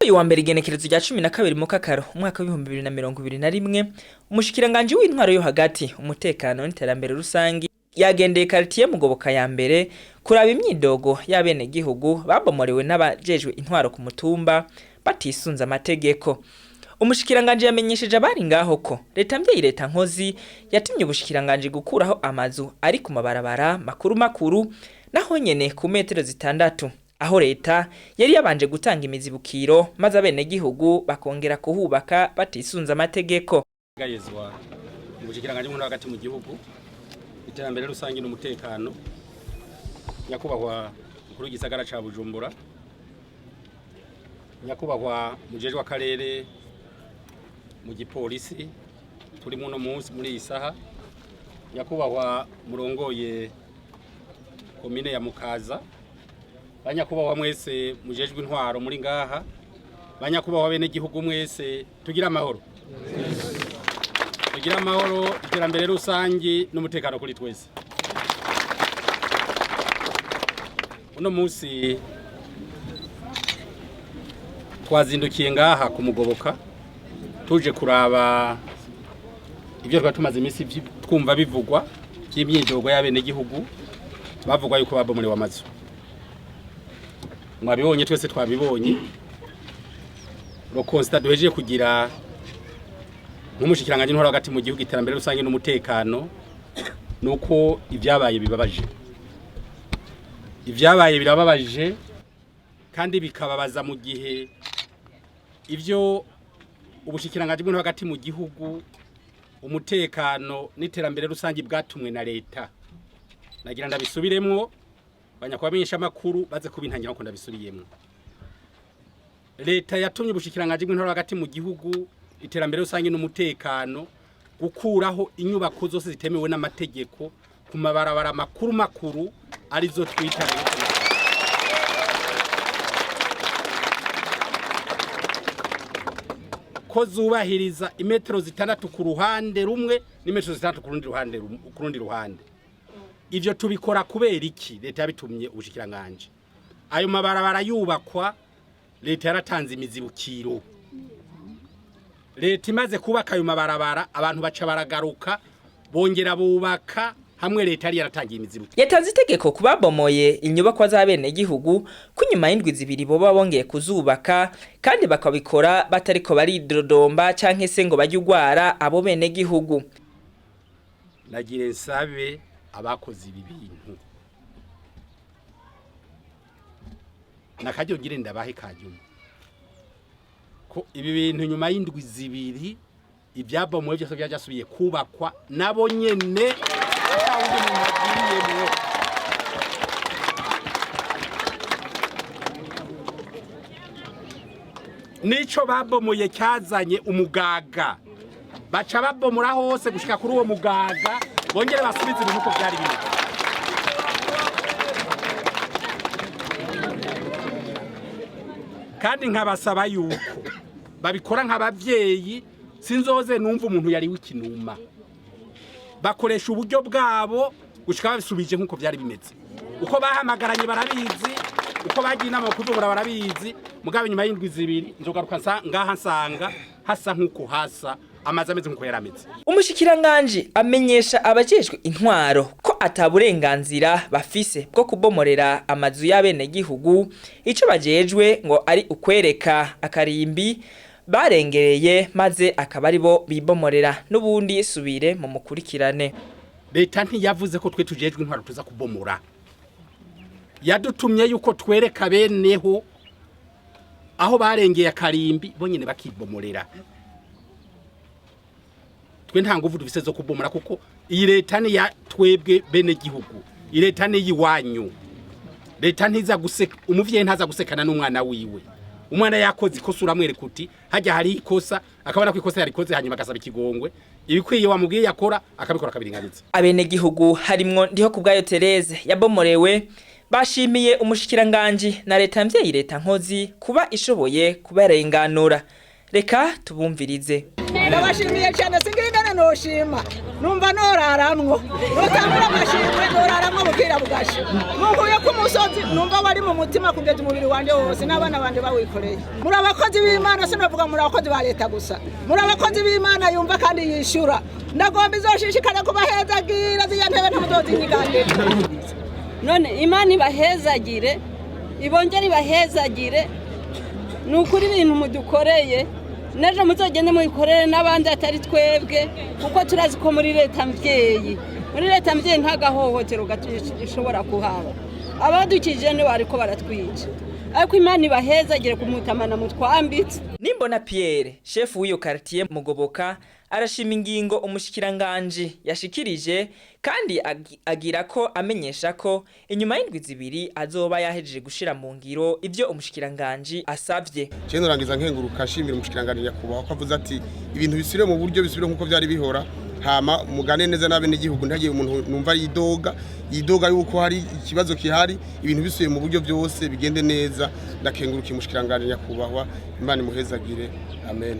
uyu wa mbere igenekerezo rya 12 mu kakaro umwaka wa 2021 umushikiranganji w'intwaro yo hagati umutekano n'iterambere rusangi yagendeye quartier Mugoboka ya mbere kuraba imyidogo y'abenegihugu babomorewe n'abajejwe intwaro ku mutumba batisunza amategeko. Umushikiranganji yamenyesheje abari ngaho ko leta nkozi yatumye ubushikiranganje gukuraho amazu ari ku mabarabara makuru naho nyene ku metero 6 aho leta yari yabanje gutanga imizibukiro maze abenegihugu bakongera kuhubaka batisunza amategeko. Gayezwa ubushikiranganje mu hagati mu gihugu iterambere rusangi n'umutekano nyakubahwa kuri gisagara ca Bujumbura, nyakubahwa mujejwe akarere mu gipolisi turi muno munsi muri isaha, nyakubahwa murongoye komine ya Mukaza, banyakubahwa mwese mujejwe intwaro muri ngaha, banyakubahwa benegihugu mwese tugira amahoro. Tugira amahoro, iterambere rusangi n'umutekano kuri twese. Uno munsi twazindukiye ngaha ku Mugoboka tuje kuraba ibyo twatumaze iminsi twumva bivugwa cy'imyidogo y'abenegihugu bavugwa yuko babomorewe amazu. Mwabibonye twese twabibonye. Constat duhejeje kugira nk'umushikiranganje intwaro hagati mu gihugu iterambere rusange n'umutekano nuko ibyabaye bibabaje. Ibyabaye birababaje kandi bikababaza mu gihe ivyo ubushikiranganje bw'intwaro hagati mu gihugu umutekano n'iterambere rusange bwatumwe na leta. Nagira ndabisubiremwo banyakwamenyesha makuru baze kubintangira ko ndabisubiriyemwo. Leta yatumye ubushikiranganje bw'intwaro hagati mu gihugu iterambere rusange n'umutekano gukuraho inyubako zose zitemewe n'amategeko ku mabarabara makuru arizo twita ko zubahiriza imetero 6 ku ruhande rumwe n'imetero 6 ku rundi ruhande. Ivyo tubikora kubera iki? Leta yabitumye ubushikiranganje. Ayo mabarabara yubakwa leta yaratanze imizibukiro. Leta imaze kubaka ayo mabarabara abantu baca baragaruka bongera bubaka hamwe leta yari yaratangiye imizibukiro. Yatanze itegeko kubabomoye inyubako z'abenegihugu kunyuma y'indwi zibiri boba bongeye kuzubaka kandi bakabikora batariko baridodomba canke se ngo bajyugwara abo benegihugu. Nagire nsabe abakoze ibi bintu nakajyo ngire ndabahe kajyo ko ibi bintu nyuma y'indwi zibiri ibyabomoye byose byajasubiye kubakwa nabo nyene nico babomoye cyazanye umugaga baca babomora hose gushika kuri uwo mugaga bongere basubize ibintu ko byari bimwe. Kandi nkabasaba yuko babikora nk'abavyeyi sinzoze numva umuntu yari w'ikinuma bakoresha uburyo bwabo gushika babisubije nkuko byari bimeze uko bahamagaranye barabizi uko bagiye inama kuzobora barabizi mugabe nyuma y'indwi zibiri nzogaruka ngaha nsanga hasa nkuko hasa amazi ameze nkuko yarameze. Umushikiranganje amenyesha abajejwe intwaro ko ataburenganzira bafise bwo kubomorera amazu y'abenegihugu ico bajejwe ngo ari ukwereka akarimbi barengereye maze akabari bo bibomorera n'ubundi subire mu mukurikirane. Leta ntiyavuze ko twe tujejwe intwaro tuza kubomora, yadutumye yuko twereka beneho aho barengeye akarimbi bonyene bakibomorera. Twe nta nguvu dufise zo kubomora kuko iyi leta ni ya twebwe benegihugu, iyi leta ni yiwanyu. Leta ntiza guseka umuvyeyi ntaza gusekana n'umwana wiwe. Umwana yakoze ikosa uramwereka uti hajya hari ikosa akabona ko ikosa yarikoze hanyuma agasaba ikigongwe ibikwiye wamubwiye yakora akabikora kabiringaniza. Abenegihugu harimwo ndiho kubgayo Tereze yabomorewe bashimiye umushikiranganje na leta mvyeyi leta nkozi kuba ishoboye kubarenganura. Reka tubumvirize. Ndabashimiye cyane singingana no shima numva noraramwo notangura amashimwe noraramwo bukira bugasha munguye ku musozi numva bari mu mutima kugeza umubiri wanje wose n'abana banje bawikoreye muri abakozi b'Imana sinavuga muri abakozi ba leta gusa muri abakozi b'Imana yumva kandi yishura ndagomba izoshishikara kubahezagira ziya ntebe ntamuzozinyiganire none Imana ibahezagire ibongere ibahezagire nukuri ibintu mudukoreye nejo muzogende mubikorere n'abandi atari twebwe kuko turazi ko muri leta mvyeyi nta gahohotero gashobora kuhaba abadukije ne bariko baratwica ariko Imana ibahezagire kumutamana mutwambitse. Nimbona Pierre chef w'iyo quartier Mugoboka arashima ingingo umushikiranganji yashikirije kandi agira ko amenyesha ko inyuma y'indwi zibiri azoba yahejeje gushira mu ngiro ivyo umushikiranganji asavye. Cyo nurangiza nkenguruka shimira umushikiranganji yakubaho ko avuze ati ibintu bisubire mu buryo bisubire nkuko byari bihora hama mugane neza n'abenegihugu ntagiye umuntu numva yidoga yuko hari ikibazo kihari ibintu bisubiye mu buryo byose bigende neza ndakenguruka umushikiranganji yakubahwa Imana imuhezagire amen.